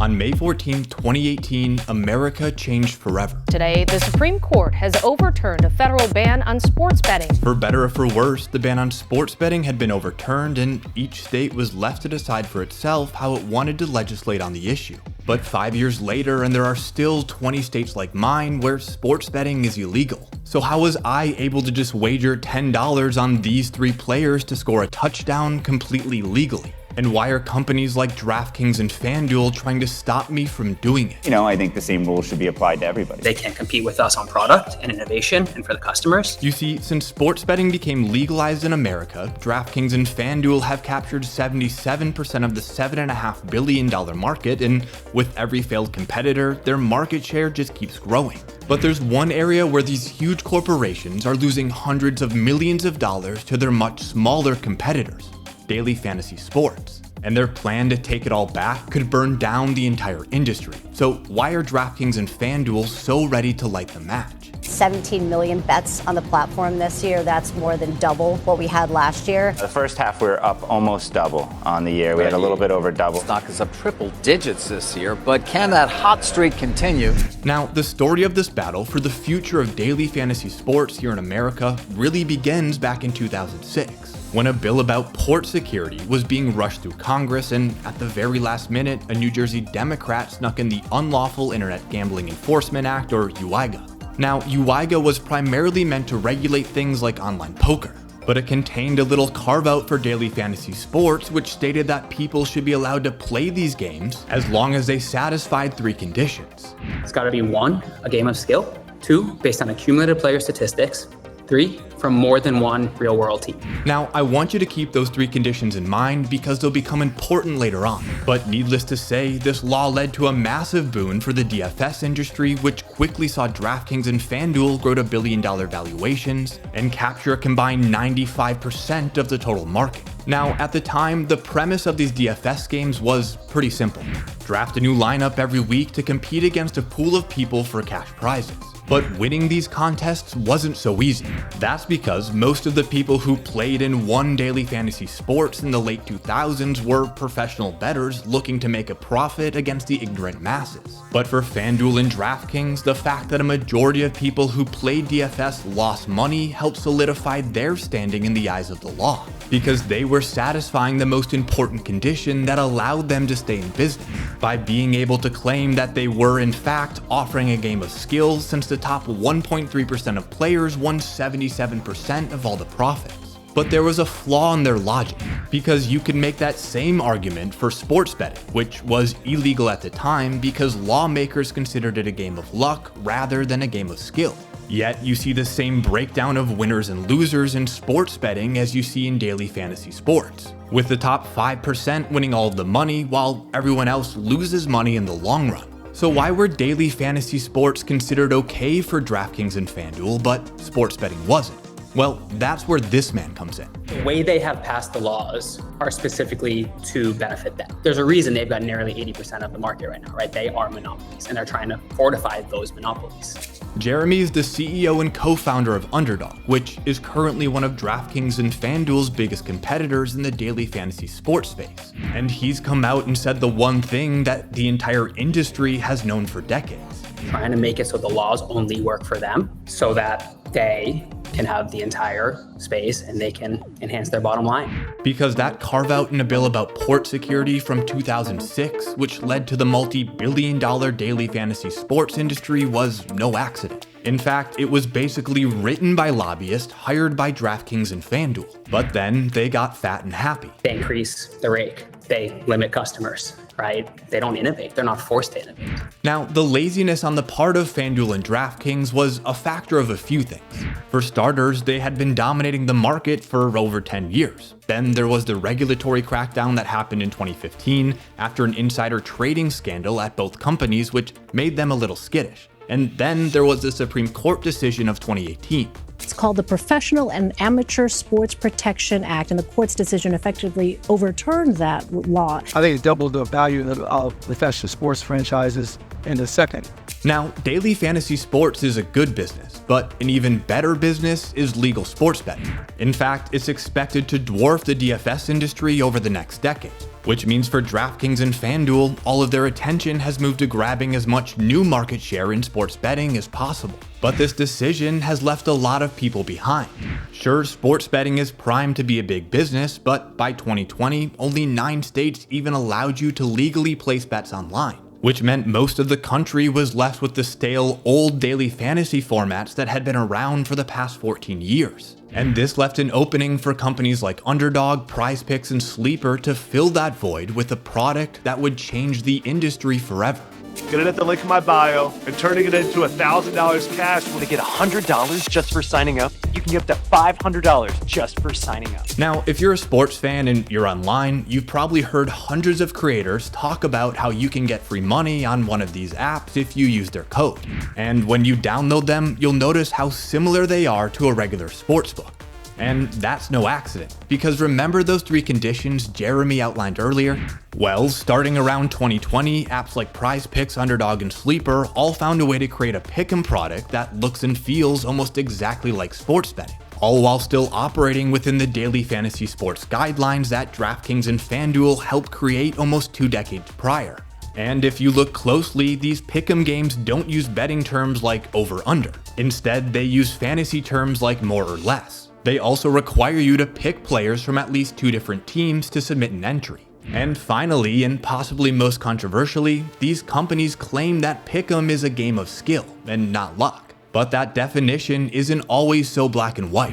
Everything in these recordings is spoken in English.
On May 14, 2018, America changed forever. Today, the Supreme Court has overturned a federal ban on sports betting. For better or for worse, the ban on sports betting had been overturned, and each state was left to decide for itself how it wanted to legislate on the issue. But 5 years later, and there are still 20 states like mine where sports betting is illegal. So how was I able to just wager $10 on these 3 players to score a touchdown completely legally? And why are companies like DraftKings and FanDuel trying to stop me from doing it? I think the same rules should be applied to everybody. They can't compete with us on product and innovation and for the customers. You see, since sports betting became legalized in America, DraftKings and FanDuel have captured 77% of the $7.5 billion market, and with every failed competitor, their market share just keeps growing. But there's one area where these huge corporations are losing hundreds of millions of dollars to their much smaller competitors: daily fantasy sports. And their plan to take it all back could burn down the entire industry. So why are DraftKings and FanDuel so ready to light the match? 17 million bets on the platform this year. That's more than double what we had last year. The first half, we were up almost double on the year. We had a little bit over double. Stock is up triple digits this year, but can that hot streak continue? Now, the story of this battle for the future of daily fantasy sports here in America really begins back in 2006. When a bill about port security was being rushed through Congress, and at the very last minute, a New Jersey Democrat snuck in the Unlawful Internet Gambling Enforcement Act, or UIGA. Now, UIGA was primarily meant to regulate things like online poker, but it contained a little carve-out for daily fantasy sports, which stated that people should be allowed to play these games as long as they satisfied 3 conditions. It's got to be 1, a game of skill; 2, based on accumulated player statistics; 3, from more than one real-world team. Now, I want you to keep those 3 conditions in mind because they'll become important later on. But needless to say, this law led to a massive boon for the DFS industry, which quickly saw DraftKings and FanDuel grow to billion-dollar valuations and capture a combined 95% of the total market. Now, at the time, the premise of these DFS games was pretty simple. Draft a new lineup every week to compete against a pool of people for cash prizes. But winning these contests wasn't so easy. That's because most of the people who played and won daily fantasy sports in the late 2000s were professional bettors looking to make a profit against the ignorant masses. But for FanDuel and DraftKings, the fact that a majority of people who played DFS lost money helped solidify their standing in the eyes of the law, because they were satisfying the most important condition that allowed them to stay in business, by being able to claim that they were in fact offering a game of skill, since the top 1.3% of players won 77% of all the profits. But there was a flaw in their logic, because you could make that same argument for sports betting, which was illegal at the time because lawmakers considered it a game of luck rather than a game of skill. Yet you see the same breakdown of winners and losers in sports betting as you see in daily fantasy sports, with the top 5% winning all of the money while everyone else loses money in the long run. So why were daily fantasy sports considered okay for DraftKings and FanDuel, but sports betting wasn't? Well, that's where this man comes in. The way they have passed the laws are specifically to benefit them. There's a reason they've got nearly 80% of the market right now, right? They are monopolies, and they're trying to fortify those monopolies. Jeremy is the CEO and co-founder of Underdog, which is currently one of DraftKings and FanDuel's biggest competitors in the daily fantasy sports space. And he's come out and said the one thing that the entire industry has known for decades. Trying to make it so the laws only work for them, so that they can have the entire space and they can enhance their bottom line. Because that carve out in a bill about port security from 2006, which led to the multi-billion-dollar daily fantasy sports industry, was no accident. In fact, it was basically written by lobbyists hired by DraftKings and FanDuel. But then they got fat and happy. They increase the rake. They limit customers, right? They don't innovate. They're not forced to innovate. Now, the laziness on the part of FanDuel and DraftKings was a factor of a few things. For starters, they had been dominating the market for over 10 years. Then there was the regulatory crackdown that happened in 2015 after an insider trading scandal at both companies, which made them a little skittish. And then there was the Supreme Court decision of 2018. It's called the Professional and Amateur Sports Protection Act, and the court's decision effectively overturned that law. I think it doubled the value of professional sports franchises in a second. Now, daily fantasy sports is a good business, but an even better business is legal sports betting. In fact, it's expected to dwarf the DFS industry over the next decade. which means for DraftKings and FanDuel, all of their attention has moved to grabbing as much new market share in sports betting as possible. But this decision has left a lot of people behind. Sure, sports betting is primed to be a big business, but by 2020, only 9 states even allowed you to legally place bets online, which meant most of the country was left with the stale, old daily fantasy formats that had been around for the past 14 years. And this left an opening for companies like Underdog, PrizePicks, and Sleeper to fill that void with a product that would change the industry forever. Get it at the link in my bio and turning it into $1,000 cash. Want to get $100 just for signing up? You can get up to $500 just for signing up. Now, if you're a sports fan and you're online, you've probably heard hundreds of creators talk about how you can get free money on one of these apps if you use their code. And when you download them, you'll notice how similar they are to a regular sportsbook. And that's no accident, because remember those 3 conditions Jeremy outlined earlier? Well, starting around 2020, apps like PrizePicks, Underdog, and Sleeper all found a way to create a pick'em product that looks and feels almost exactly like sports betting, all while still operating within the daily fantasy sports guidelines that DraftKings and FanDuel helped create almost 2 decades prior. And if you look closely, these pick'em games don't use betting terms like over-under. Instead, they use fantasy terms like more or less. They also require you to pick players from at least 2 different teams to submit an entry. And finally, and possibly most controversially, these companies claim that pick'em is a game of skill and not luck. But that definition isn't always so black and white.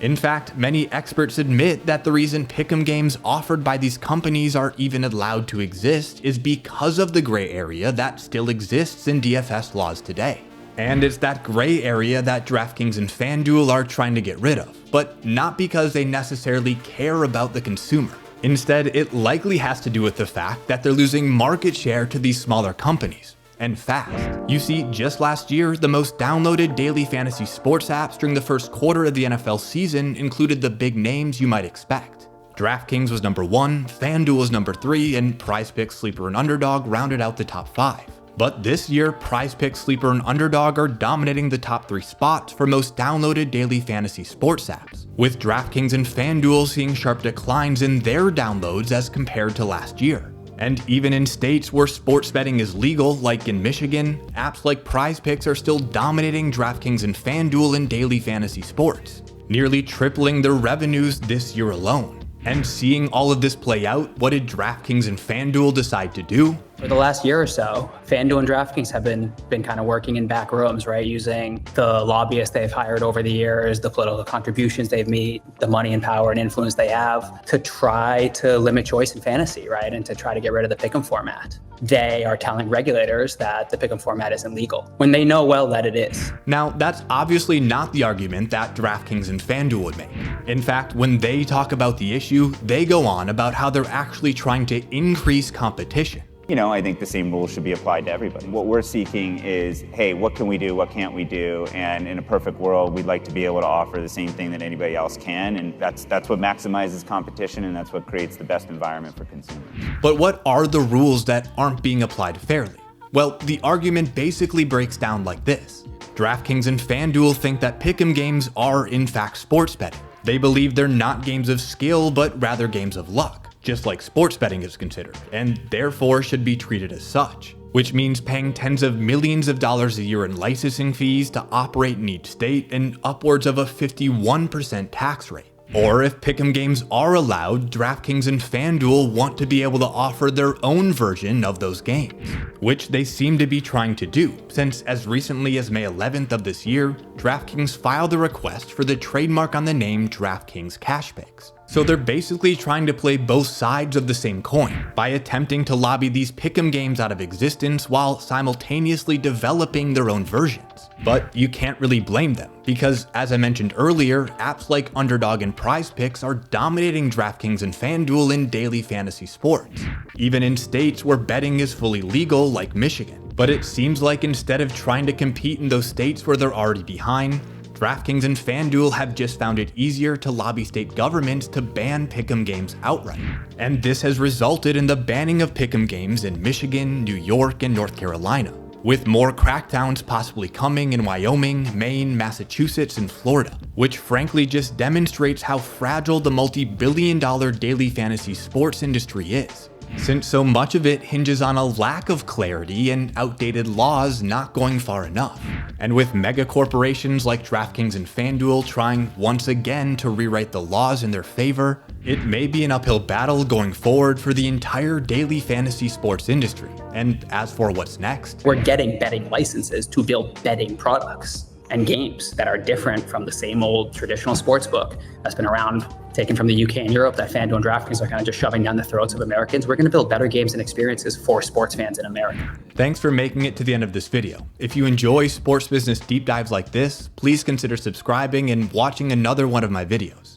In fact, many experts admit that the reason pick'em games offered by these companies are even allowed to exist is because of the gray area that still exists in DFS laws today. And it's that gray area that DraftKings and FanDuel are trying to get rid of, but not because they necessarily care about the consumer. Instead, it likely has to do with the fact that they're losing market share to these smaller companies, and fast. You see, just last year, the most downloaded daily fantasy sports apps during the first quarter of the NFL season included the big names you might expect. DraftKings was number 1, FanDuel was number 3, and PrizePicks, Sleeper, and Underdog rounded out the top 5. But this year, PrizePicks, Sleeper, and Underdog are dominating the top 3 spots for most downloaded daily fantasy sports apps, with DraftKings and FanDuel seeing sharp declines in their downloads as compared to last year. And even in states where sports betting is legal, like in Michigan, apps like PrizePicks are still dominating DraftKings and FanDuel in daily fantasy sports, nearly tripling their revenues this year alone. And seeing all of this play out, what did DraftKings and FanDuel decide to do? For the last year or so, FanDuel and DraftKings have been kind of working in back rooms, right? Using the lobbyists they've hired over the years, the political contributions they've made, the money and power and influence they have to try to limit choice in fantasy, right? And to try to get rid of the pick'em format. They are telling regulators that the pick'em format isn't legal, when they know well that it is. Now, that's obviously not the argument that DraftKings and FanDuel would make. In fact, when they talk about the issue, they go on about how they're actually trying to increase competition. You know, I think the same rules should be applied to everybody. What we're seeking is, hey, what can we do? What can't we do? And in a perfect world, we'd like to be able to offer the same thing that anybody else can. And that's what maximizes competition, and that's what creates the best environment for consumers. But what are the rules that aren't being applied fairly? Well, the argument basically breaks down like this. DraftKings and FanDuel think that pick'em games are in fact sports betting. They believe they're not games of skill, but rather games of luck, just like sports betting is considered, and therefore should be treated as such, which means paying tens of millions of dollars a year in licensing fees to operate in each state and upwards of a 51% tax rate. Or if pick'em games are allowed, DraftKings and FanDuel want to be able to offer their own version of those games, which they seem to be trying to do, since as recently as May 11th of this year, DraftKings filed a request for the trademark on the name DraftKings CashPicks. So they're basically trying to play both sides of the same coin by attempting to lobby these pick'em games out of existence while simultaneously developing their own versions. But you can't really blame them, because as I mentioned earlier, apps like Underdog and PrizePicks are dominating DraftKings and FanDuel in daily fantasy sports, even in states where betting is fully legal like Michigan. But it seems like instead of trying to compete in those states where they're already behind, DraftKings and FanDuel have just found it easier to lobby state governments to ban pick'em games outright. And this has resulted in the banning of pick'em games in Michigan, New York, and North Carolina. with more crackdowns possibly coming in Wyoming, Maine, Massachusetts, and Florida, which frankly just demonstrates how fragile the multi-billion-dollar daily fantasy sports industry is, since so much of it hinges on a lack of clarity and outdated laws not going far enough. And with mega corporations like DraftKings and FanDuel trying once again to rewrite the laws in their favor, it may be an uphill battle going forward for the entire daily fantasy sports industry. And as for what's next, we're getting betting licenses to build betting products and games that are different from the same old traditional sports book that's been around, taken from the UK and Europe, that FanDuel and DraftKings are kind of just shoving down the throats of Americans. We're going to build better games and experiences for sports fans in America. Thanks for making it to the end of this video. If you enjoy sports business deep dives like this, please consider subscribing and watching another one of my videos.